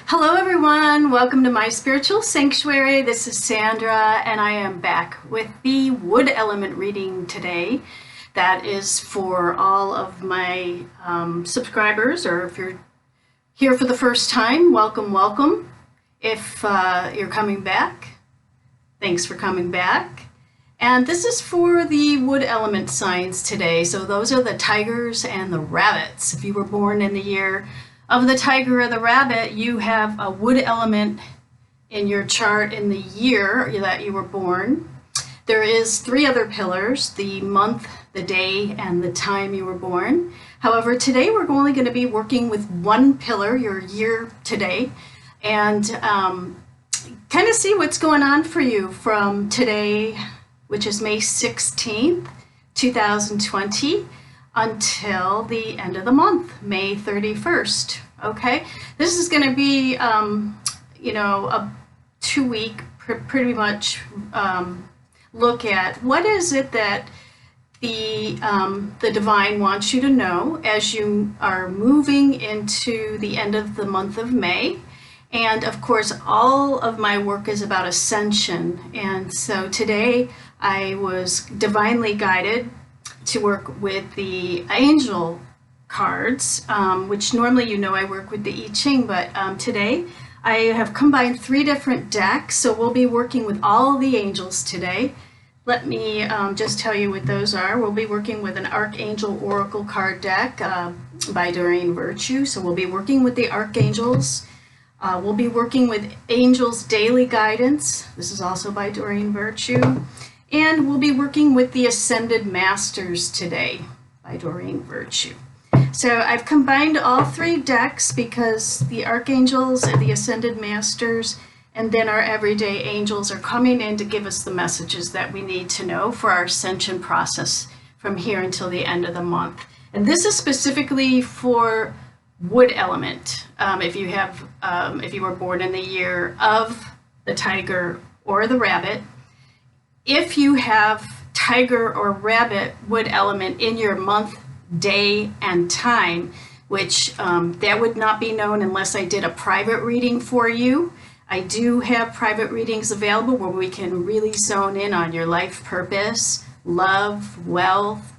Hello everyone, welcome to my spiritual sanctuary. This is Sandra and I am back with the wood element reading today. That is for all of my subscribers, or if you're here for the first time, welcome. If you're coming back, thanks for coming back. And this is for the wood element signs today. So those are the tigers and the rabbits. If you were born in the year of the tiger or the rabbit, you have a wood element in your chart in the year that you were born. There is 3 other pillars: the month, the day, and the time you were born. However, today we're only going to be working with 1 pillar, your year today, and kind of see what's going on for you from today, which is May 16th, 2020, until the end of the month, May 31st. Okay, this is going to be, a 2-week pretty much look at what is it that the divine wants you to know as you are moving into the end of the month of May. And of course, all of my work is about ascension. And so today I was divinely guided to work with the angel cards, which normally I work with the I Ching, but today I have combined 3 different decks, so we'll be working with all the angels today. Let me just tell you what those are. We'll be working with an Archangel Oracle card deck by Doreen Virtue, so we'll be working with the archangels. We'll be working with Angels Daily Guidance. This is also by Doreen Virtue. And we'll be working with the Ascended Masters today by Doreen Virtue. So I've combined all 3 decks because the Archangels and the Ascended Masters and then our everyday angels are coming in to give us the messages that we need to know for our ascension process from here until the end of the month. And this is specifically for wood element. If you were born in the year of the tiger or the rabbit, if you have tiger or rabbit wood element in your month, day, and time, which that would not be known unless I did a private reading for you. I do have private readings available where we can really zone in on your life purpose, love, wealth,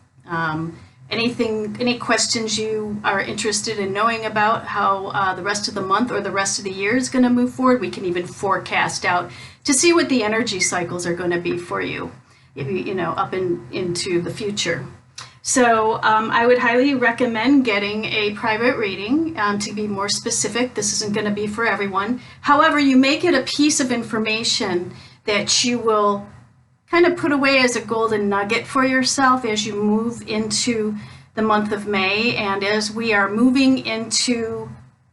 any questions you are interested in knowing about how the rest of the month or the rest of the year is going to move forward. We can even forecast out to see what the energy cycles are going to be for you, up into the future. So I would highly recommend getting a private reading to be more specific. This isn't going to be for everyone. However, you may get a piece of information that you will kind of put away as a golden nugget for yourself as you move into the month of May. And as we are moving into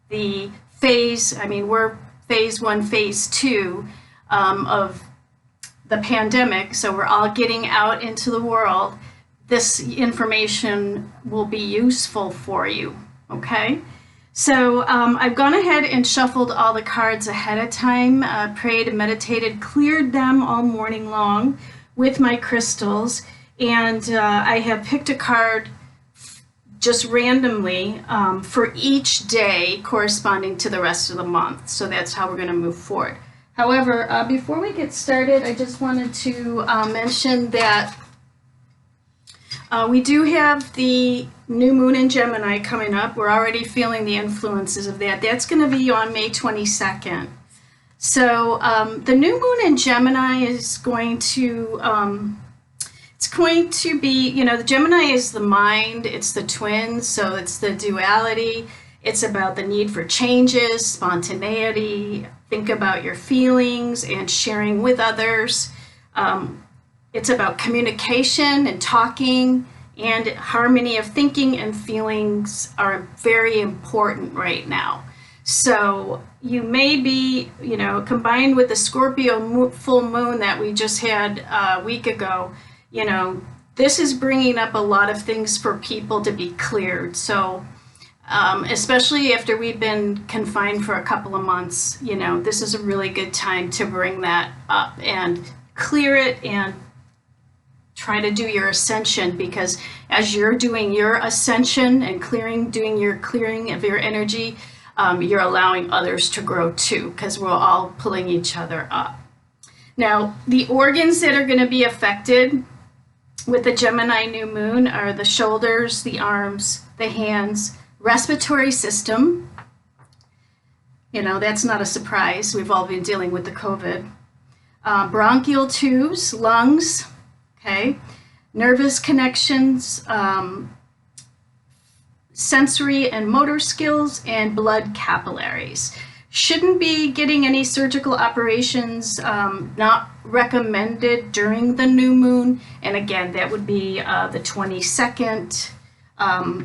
the we're phase 1, phase 2 of the pandemic, so we're all getting out into the world. This information will be useful for you, okay? So I've gone ahead and shuffled all the cards ahead of time, prayed and meditated, cleared them all morning long with my crystals, and I have picked a card just randomly for each day corresponding to the rest of the month. So that's how we're going to move forward. However, before we get started, I just wanted to mention that we do have the new moon in Gemini coming up. We're already feeling the influences of that. That's going to be on May 22nd. So the new moon in Gemini is going to, be, the Gemini is the mind, it's the twins, so it's the duality. It's about the need for changes, spontaneity, think about your feelings and sharing with others. It's about communication and talking, and harmony of thinking and feelings are very important right now. So you may be, combined with the Scorpio full moon that we just had a week ago, this is bringing up a lot of things for people to be cleared. So especially after we've been confined for a couple of months, this is a really good time to bring that up and clear it and try to do your ascension, because as you're doing your ascension and doing your clearing of your energy, you're allowing others to grow too, because we're all pulling each other up. Now, the organs that are going to be affected with the Gemini new moon are the shoulders, the arms, the hands, respiratory system. You know, that's not a surprise. We've all been dealing with the COVID. Bronchial tubes, lungs, okay, nervous connections, sensory and motor skills, and blood capillaries. Shouldn't be getting any surgical operations, not recommended during the new moon. And again, that would be the 22nd,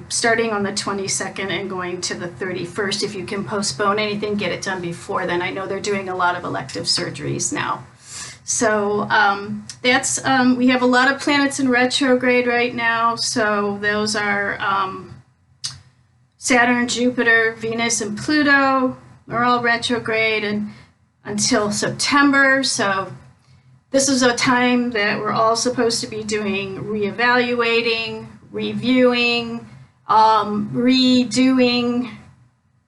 starting on the 22nd and going to the 31st. If you can postpone anything, get it done before then. I know they're doing a lot of elective surgeries now. So we have a lot of planets in retrograde right now. So those are Saturn, Jupiter, Venus, and Pluto are all retrograde and until September. So this is a time that we're all supposed to be doing reevaluating, reviewing, redoing,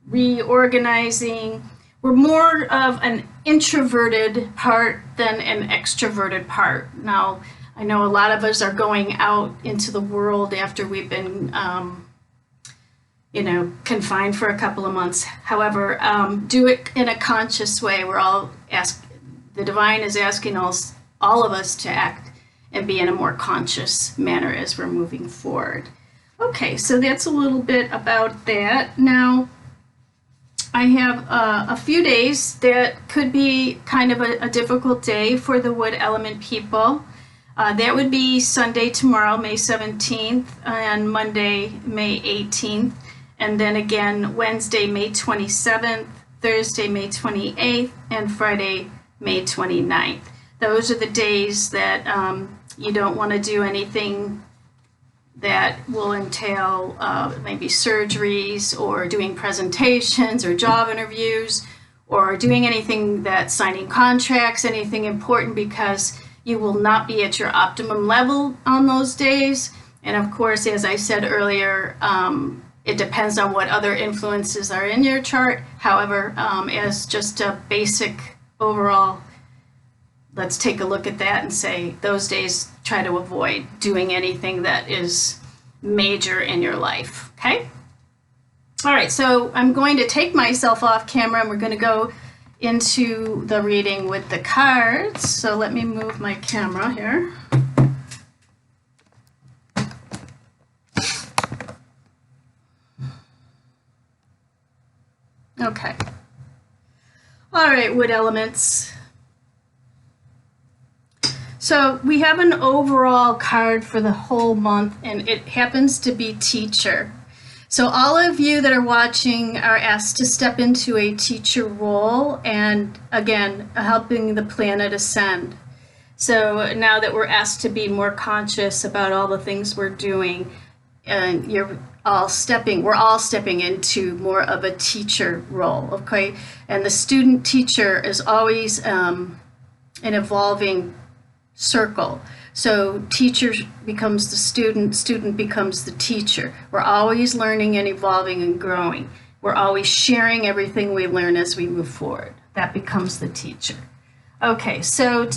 reorganizing. We're more of an introverted part than an extroverted part. Now, I know a lot of us are going out into the world after we've been confined for a couple of months. However, do it in a conscious way. The divine is asking all of us to act and be in a more conscious manner as we're moving forward. Okay, so that's a little bit about that. Now, I have a few days that could be kind of a difficult day for the wood element people. That would be Sunday tomorrow, May 17th, and Monday, May 18th. And then again, Wednesday, May 27th, Thursday, May 28th, and Friday, May 29th. Those are the days that you don't want to do anything that will entail maybe surgeries or doing presentations or job interviews or doing anything that's signing contracts, anything important, because you will not be at your optimum level on those days. And of course, as I said earlier, it depends on what other influences are in your chart. However, as just a basic overall, let's take a look at that and say those days try to avoid doing anything that is major in your life, okay? All right, so I'm going to take myself off camera and we're going to go into the reading with the cards. So let me move my camera here. Okay. All right, wood elements. So we have an overall card for the whole month, and it happens to be teacher. So all of you that are watching are asked to step into a teacher role and, again, helping the planet ascend. So now that we're asked to be more conscious about all the things we're doing, and we're all stepping into more of a teacher role, okay? And the student teacher is always an evolving circle. So teacher becomes the student, student becomes the teacher. We're always learning and evolving and growing. We're always sharing everything we learn as we move forward. That becomes the teacher. Okay, so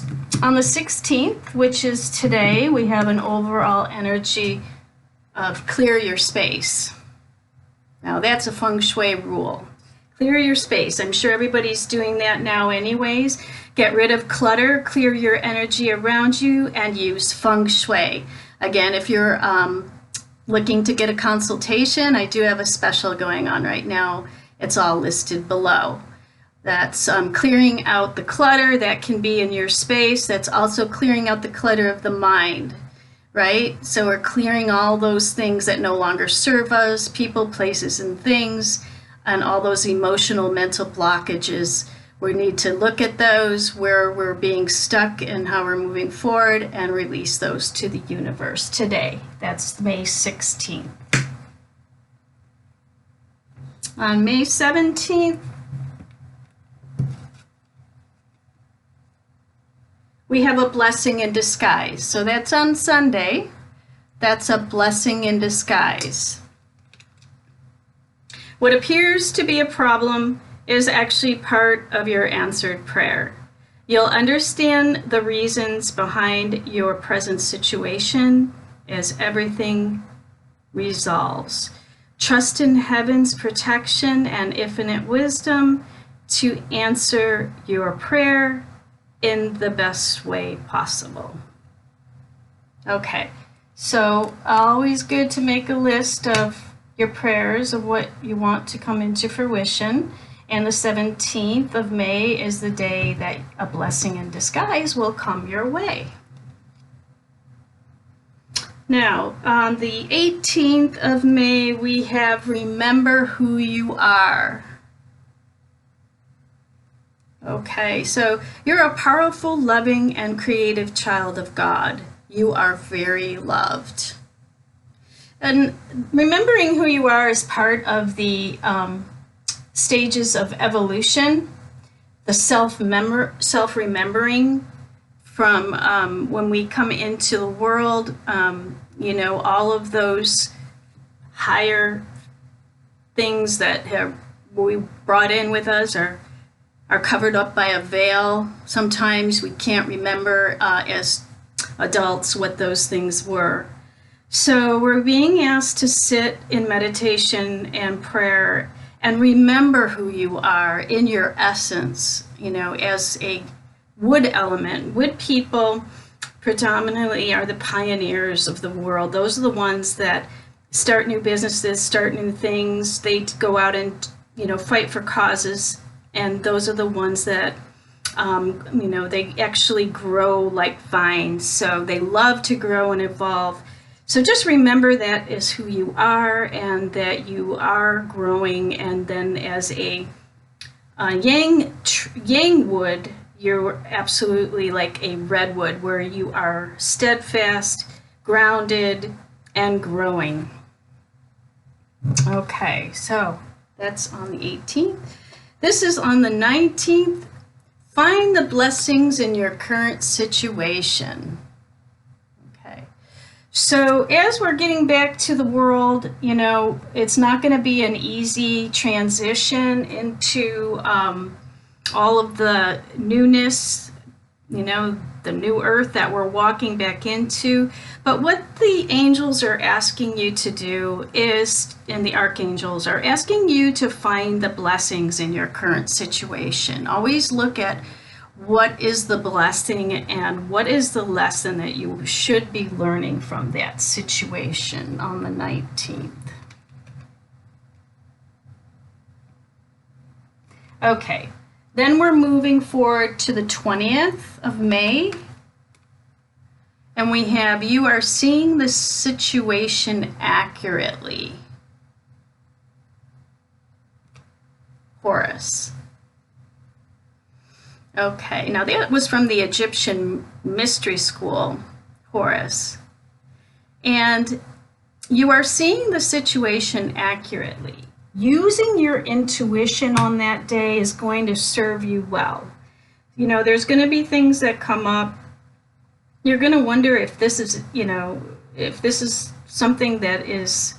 on the 16th, which is today, we have an overall energy of clear your space. Now that's a Feng Shui rule. Clear your space. I'm sure everybody's doing that now anyways. Get rid of clutter, clear your energy around you, and use Feng Shui. Again, if you're looking to get a consultation, I do have a special going on right now. It's all listed below. That's clearing out the clutter that can be in your space. That's also clearing out the clutter of the mind, right? So we're clearing all those things that no longer serve us, people, places, and things, and all those emotional, mental blockages. We need to look at those, where we're being stuck and how we're moving forward, and release those to the universe today. That's May 16th. On May 17th, we have a blessing in disguise. So that's on Sunday. That's a blessing in disguise. What appears to be a problem is actually part of your answered prayer. You'll understand the reasons behind your present situation as everything resolves. Trust in heaven's protection and infinite wisdom to answer your prayer in the best way possible. Okay, so always good to make a list of your prayers of what you want to come into fruition. And the 17th of May is the day that a blessing in disguise will come your way. Now, on the 18th of May, we have Remember Who You Are. Okay, so you're a powerful, loving, and creative child of God. You are very loved. And remembering who you are is part of the stages of evolution, the self-remembering from when we come into the world, you know, all of those higher things that we brought in with us are covered up by a veil. Sometimes we can't remember as adults what those things were. So we're being asked to sit in meditation and prayer and remember who you are in your essence, you know, as a wood element. Wood people predominantly are the pioneers of the world. Those are the ones that start new businesses, start new things. They go out and, you know, fight for causes. And those are the ones that, you know, they actually grow like vines. So they love to grow and evolve. So just remember that is who you are and that you are growing. And then as a yang wood, you're absolutely like a redwood where you are steadfast, grounded, and growing. Okay, so that's on the 18th. This is on the 19th. Find the blessings in your current situation. Okay. So as we're getting back to the world, you know, it's not going to be an easy transition into all of the newness, you know, the new earth that we're walking back into. But what the angels are asking you to do is, and the archangels are asking you to find the blessings in your current situation. Always look at what is the blessing and what is the lesson that you should be learning from that situation on the 19th. Okay, then we're moving forward to the 20th of May. And we have, you are seeing the situation accurately. Horus. Okay, now that was from the Egyptian mystery school, Horus. And you are seeing the situation accurately. Using your intuition on that day is going to serve you well. You know, there's going to be things that come up. You're going to wonder if this is, you know, if this is something that is,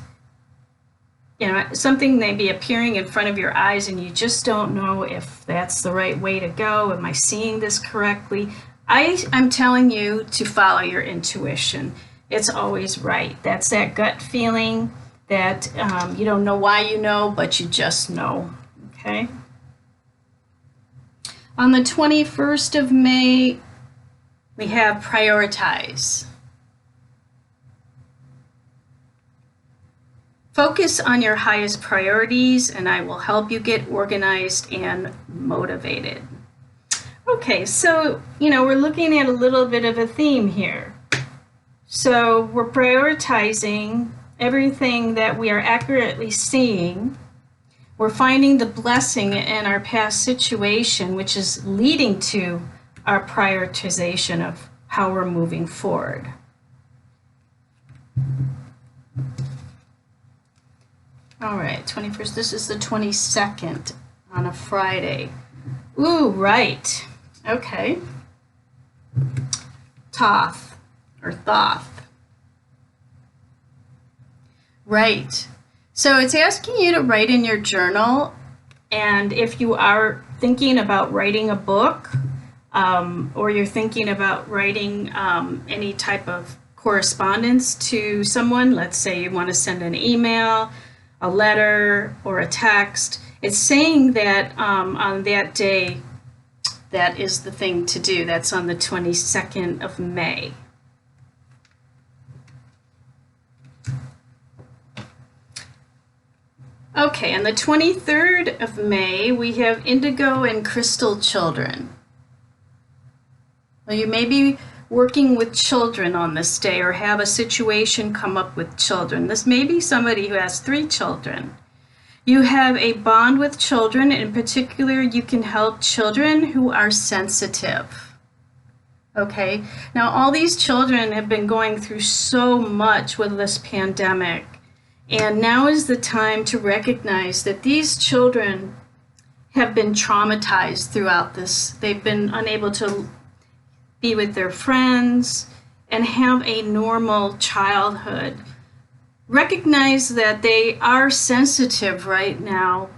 you know, something may be appearing in front of your eyes and you just don't know if that's the right way to go. Am I seeing this correctly? I'm telling you to follow your intuition. It's always right. That's that gut feeling that you don't know why you know, but you just know, okay? On the 21st of May, we have prioritize. Focus on your highest priorities and I will help you get organized and motivated. Okay, so, you know, we're looking at a little bit of a theme here. So we're prioritizing everything that we are accurately seeing. We're finding the blessing in our past situation, which is leading to our prioritization of how we're moving forward. All right, 21st, this is the 22nd on a Friday. Ooh, right. Okay. Thoth or Thoth. Right. So it's asking you to write in your journal, and if you are thinking about writing a book, or you're thinking about writing any type of correspondence to someone, let's say you want to send an email, a letter, or a text, it's saying that on that day, that is the thing to do. That's on the 22nd of May. Okay, on the 23rd of May, we have indigo and crystal children. Well, you may be working with children on this day or have a situation come up with children. This may be somebody who has 3 children. You have a bond with children. In particular, you can help children who are sensitive. Okay, now all these children have been going through so much with this pandemic. And now is the time to recognize that these children have been traumatized throughout this. They've been unable to be with their friends and have a normal childhood. Recognize that they are sensitive right now,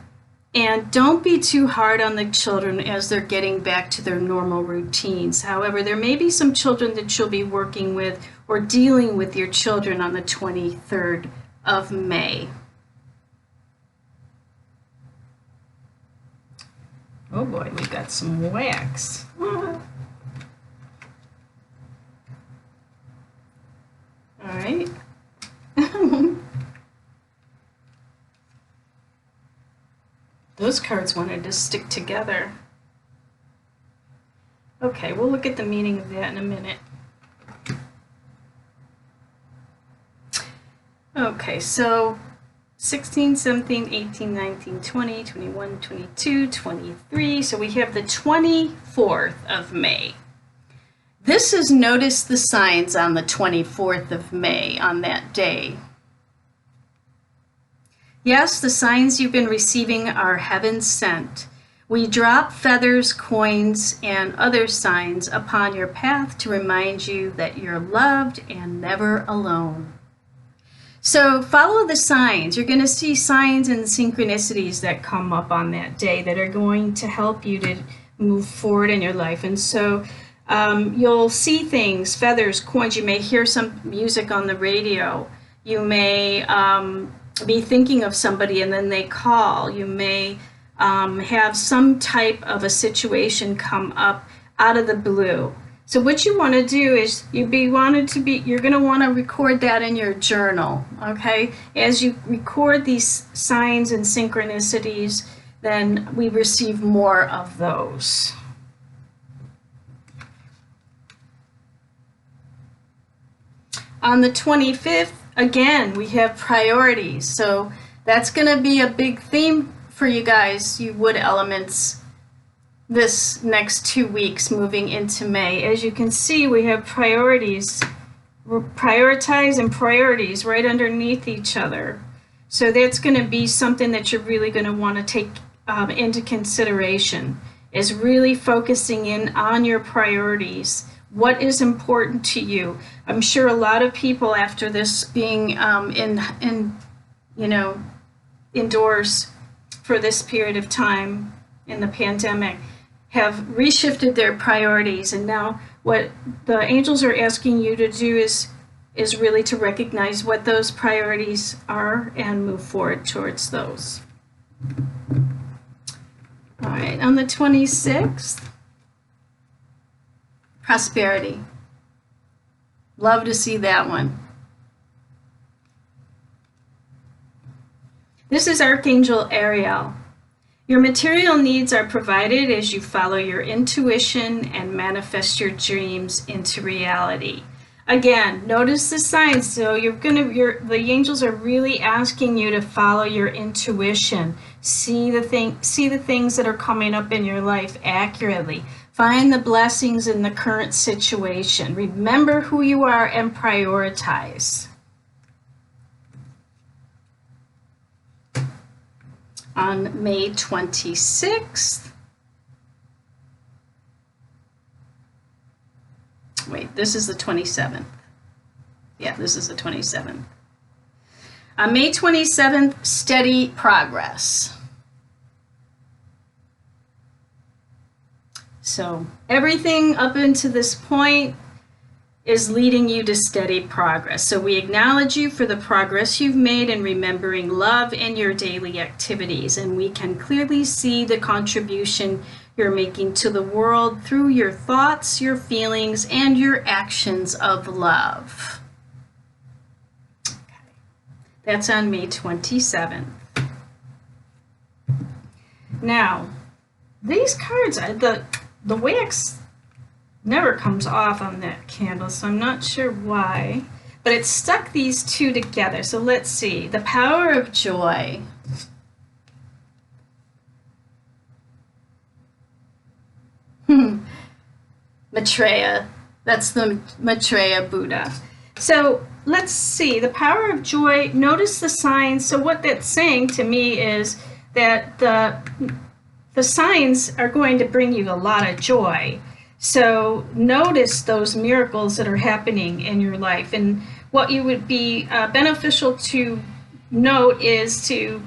and don't be too hard on the children as they're getting back to their normal routines. However, there may be some children that you'll be working with or dealing with your children on the 23rd of May. Oh boy, we got some wax. All right. Those cards wanted to stick together. Okay, we'll look at the meaning of that in a minute. Okay, so 16, 17, 18, 19, 20, 21, 22, 23. So we have the 24th of May. This is notice the signs on the 24th of May, on that day. Yes, the signs you've been receiving are heaven sent. We drop feathers, coins, and other signs upon your path to remind you that you're loved and never alone. So follow the signs. You're going to see signs and synchronicities that come up on that day that are going to help you to move forward in your life. And so you'll see things, feathers, coins. You may hear some music on the radio. You may be thinking of somebody and then they call. You may have some type of a situation come up out of the blue. So what you want to do is you're going to want to record that in your journal, okay? As you record these signs and synchronicities, then we receive more of those. On the 25th, again, we have priorities. So that's going to be a big theme for you guys, you wood elements, this next 2 weeks moving into May. As you can see, we have priorities. We're prioritize and priorities right underneath each other. So that's going to be something that you're really going to want to take into consideration, is really focusing in on your priorities. What is important to you? I'm sure a lot of people, after this being indoors for this period of time in the pandemic, have reshifted their priorities, and now what the angels are asking you to do is really to recognize what those priorities are and move forward towards those. All right, on the 26th, prosperity. Love to see that one. This is Archangel Ariel. Your material needs are provided as you follow your intuition and manifest your dreams into reality. Again, notice the signs. So the angels are really asking you to follow your intuition. See the things that are coming up in your life accurately. Find the blessings in the current situation. Remember who you are and prioritize. On May 26th, wait, this is the 27th. Yeah, this is the 27th. May 27th, steady progress. So everything up until this point is leading you to steady progress. So we acknowledge you for the progress you've made in remembering love in your daily activities. And we can clearly see the contribution you're making to the world through your thoughts, your feelings, and your actions of love. Okay. That's on May 27th. Now, these cards, the wax never comes off on that candle, so I'm not sure why, but it stuck these two together. So let's see. The power of joy. Maitreya. That's the Maitreya Buddha. So let's see. The power of joy. Notice the signs. So what that's saying to me is that the signs are going to bring you a lot of joy. So notice those miracles that are happening in your life. And what you would be beneficial to note is it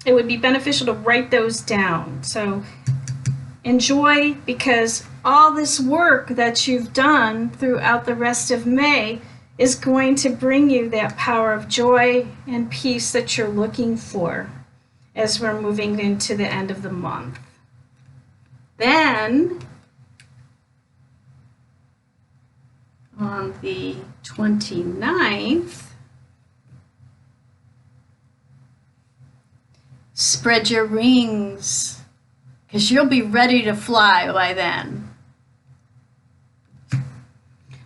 would be beneficial to write those down. So enjoy, because all this work that you've done throughout the rest of May is going to bring you that power of joy and peace that you're looking for as we're moving into the end of the month. Then, on the 29th, spread your wings, because you'll be ready to fly by then.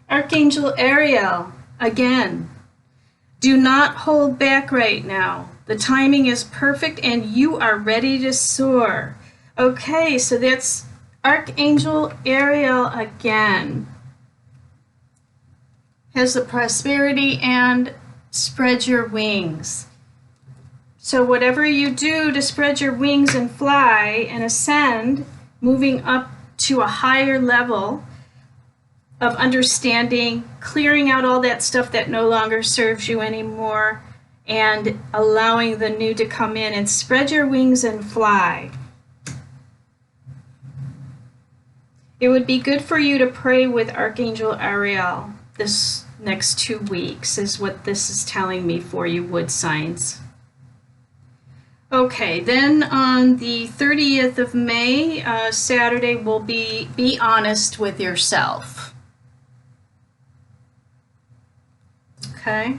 Archangel Ariel, again, do not hold back right now. The timing is perfect and you are ready to soar. Okay, so that's Archangel Ariel again. Has the prosperity and spread your wings. So whatever you do to spread your wings and fly and ascend, moving up to a higher level of understanding, clearing out all that stuff that no longer serves you anymore, and allowing the new to come in, and spread your wings and fly. It would be good for you to pray with Archangel Ariel this next 2 weeks, is what this is telling me for you, wood signs. Okay, then on the 30th of May, Saturday, will be honest with yourself. Okay,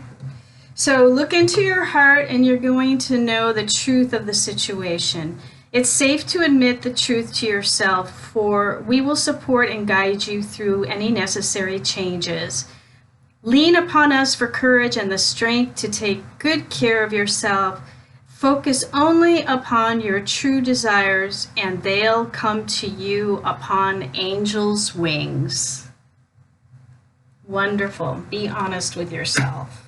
so look into your heart and you're going to know the truth of the situation. It's safe to admit the truth to yourself, for we will support and guide you through any necessary changes. Lean upon us for courage and the strength to take good care of yourself. Focus only upon your true desires, and they'll come to you upon angels' wings. Wonderful. Be honest with yourself.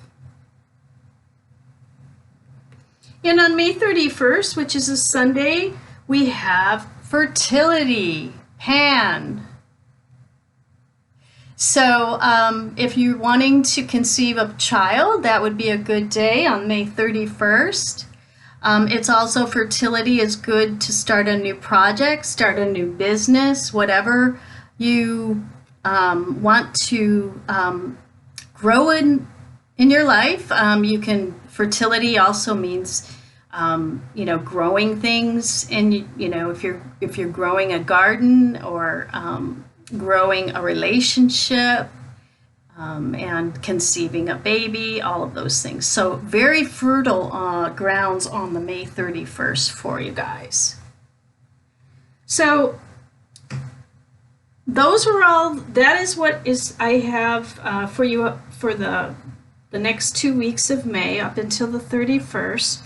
And on May 31st, which is a Sunday, we have fertility, Pan. So if you're wanting to conceive a child, that would be a good day on May 31st. It's also, fertility is good to start a new project, start a new business, whatever you want to grow in your life. Fertility also means growing things, and if you're growing a garden or growing a relationship, and conceiving a baby, all of those things. So very fertile grounds on the May 31st for you guys. So that is what I have for you for the next 2 weeks of May up until the 31st.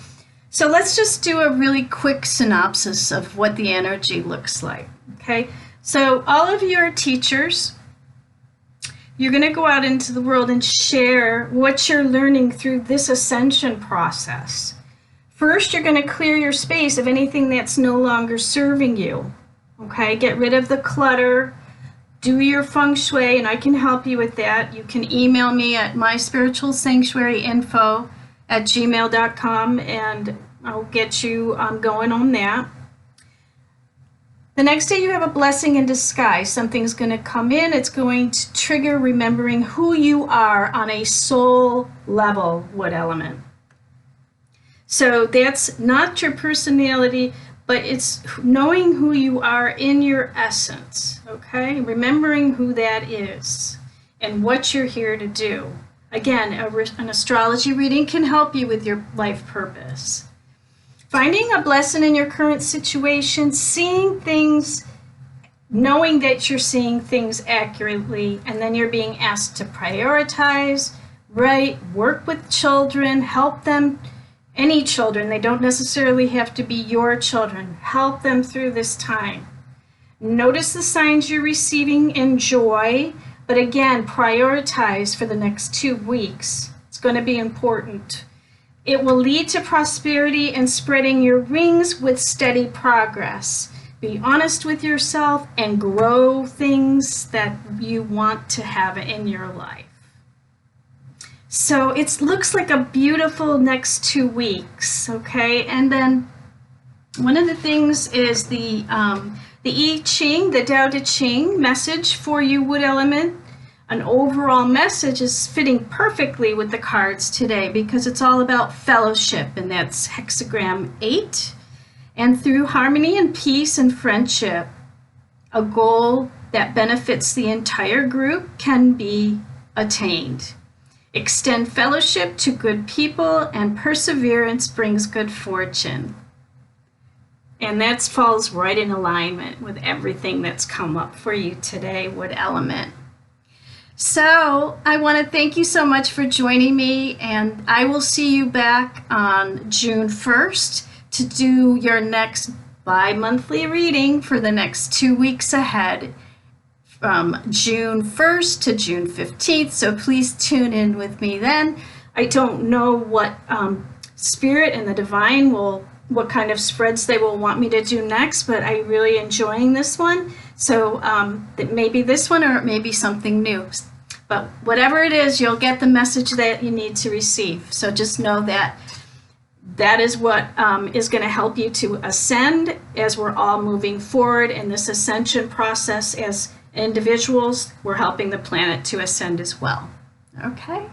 So let's just do a really quick synopsis of what the energy looks like, okay? So all of you are teachers. You're going to go out into the world and share what you're learning through this ascension process. First, you're going to clear your space of anything that's no longer serving you. Okay, get rid of the clutter, do your Feng Shui, and I can help you with that. You can email me at myspiritualsanctuaryinfo gmail.com, and I'll get you going on that. The next day you have a blessing in disguise. Something's going to come in. It's going to trigger remembering who you are on a soul level, wood element. So that's not your personality, but it's knowing who you are in your essence, okay? Remembering who that is and what you're here to do. Again, an astrology reading can help you with your life purpose. Finding a blessing in your current situation, seeing things, knowing that you're seeing things accurately, and then you're being asked to prioritize, right? Work with children, help them, any children. They don't necessarily have to be your children. Help them through this time. Notice the signs you're receiving, enjoy, but again, prioritize for the next 2 weeks. It's going to be important. It will lead to prosperity and spreading your wings with steady progress. Be honest with yourself and grow things that you want to have in your life. So it looks like a beautiful next 2 weeks, okay? And then one of the things is the I Ching, the Tao Te Ching message for you, wood element. An overall message is fitting perfectly with the cards today because it's all about fellowship, and that's hexagram 8. And through harmony and peace and friendship, a goal that benefits the entire group can be attained. Extend fellowship to good people, and perseverance brings good fortune. And that falls right in alignment with everything that's come up for you today, wood element. So I want to thank you so much for joining me, and I will see you back on June 1st to do your next bi-monthly reading for the next 2 weeks ahead, from June 1st to June 15th. So please tune in with me then. I don't know what Spirit and the Divine what kind of spreads they will want me to do next, but I'm really enjoying this one. So it may be this one, or it may be something new. But whatever it is, you'll get the message that you need to receive. So just know that that is what is going to help you to ascend as we're all moving forward in this ascension process. As individuals, we're helping the planet to ascend as well. Okay?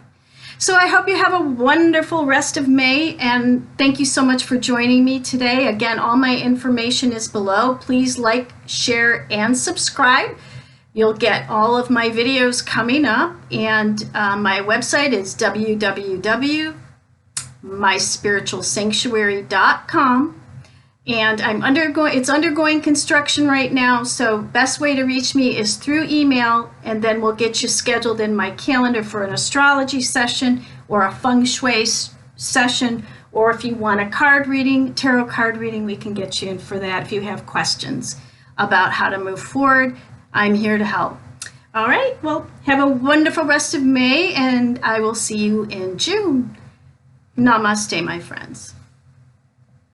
So I hope you have a wonderful rest of May, and thank you so much for joining me today. Again, all my information is below. Please like, share, and subscribe. You'll get all of my videos coming up, and my website is www.myspiritualsanctuary.com. And it's undergoing construction right now, so best way to reach me is through email, and then we'll get you scheduled in my calendar for an astrology session or a Feng Shui session, or if you want a card reading, tarot card reading, we can get you in for that. If you have questions about how to move forward, I'm here to help. All right, well, have a wonderful rest of May, and I will see you in June. Namaste, my friends.